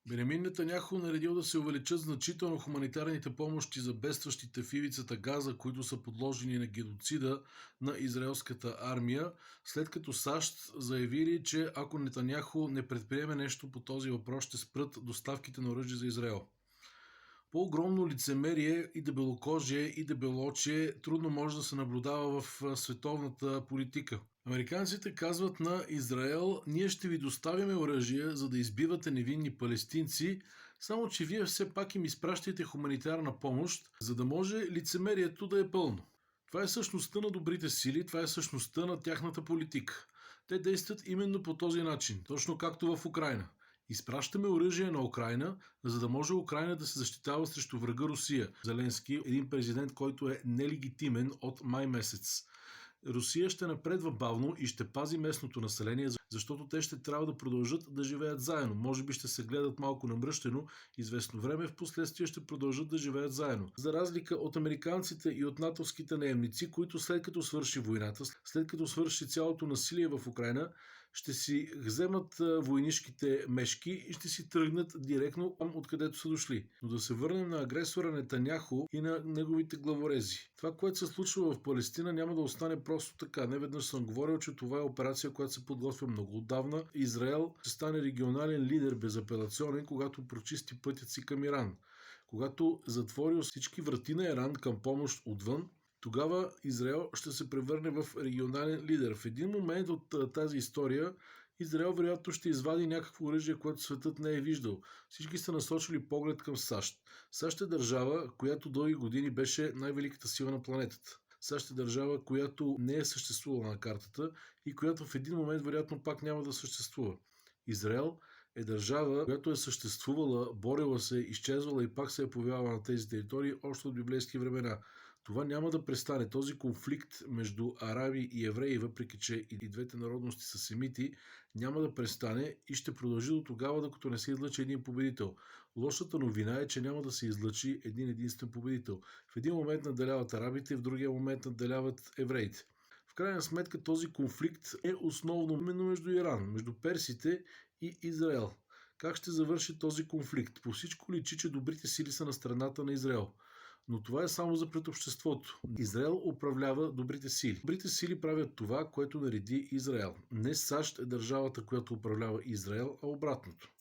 Бенямин Нетаняху наредил да се увеличат значително хуманитарните помощи за бедстващите в ивицата Газа, които са подложени на геноцида на израелската армия, след като САЩ заявили, че ако Нетаняху не предприеме нещо по този въпрос, ще спрат доставките на оръжие за Израел. По-огромно лицемерие и дебелокожие и дебелочие трудно може да се наблюдава в световната политика. Американците казват на Израел: ние ще ви доставяме оръжие, за да избивате невинни палестинци, само че вие все пак им изпращайте хуманитарна помощ, за да може лицемерието да е пълно. Това е същността на добрите сили, това е същността на тяхната политика. Те действат именно по този начин, точно както в Украйна. Изпращаме оръжие на Украйна, за да може Украйна да се защитава срещу врага Русия. Зеленски, един президент, който е нелегитимен от май месец. Русия ще напредва бавно и ще пази местното население, защото те ще трябва да продължат да живеят заедно. Може би ще се гледат малко намръщено известно време, в последствие ще продължат да живеят заедно. За разлика от американците и от натовските наемници, които след като свърши войната, след като свърши цялото насилие в Украйна, ще си вземат войнишките мешки и ще си тръгнат директно откъдето са дошли. Но да се върнем на агресора Нетаняху и на неговите главорези. Това, което се случва в Палестина, няма да остане просто така. Неведнъж съм говорил, че това е операция, която се подготвя много отдавна. Израел ще стане регионален лидер безапелационен, когато прочисти пътят си към Иран. Когато затвори всички врати на Иран към помощ отвън, тогава Израел ще се превърне в регионален лидер. В един момент от тази история Израел вероятно ще извади някакво оръжие, което светът не е виждал. Всички са насочили поглед към САЩ. САЩ е държава, която дълги години беше най-великата сила на планетата. САЩ е държава, която не е съществувала на картата и която в един момент вероятно пак няма да съществува. Израел е държава, която е съществувала, борила се, изчезвала и пак се е появявала на тези територии още от библейски времена. Това няма да престане. Този конфликт между араби и евреи, въпреки че и двете народности са семити, няма да престане и ще продължи до тогава, докато не се излъчи един победител. Лошата новина е, че няма да се излъчи един единствен победител. В един момент наделяват арабите, в другия момент наделяват евреите. В крайна сметка този конфликт е основно именно между Иран, между персите и Израел. Как ще завърши този конфликт? По всичко личи, че добрите сили са на страната на Израел. Но това е само за пред обществото. Израел управлява добрите сили. Добрите сили правят това, което нареди Израел. Не САЩ е държавата, която управлява Израел, а обратното.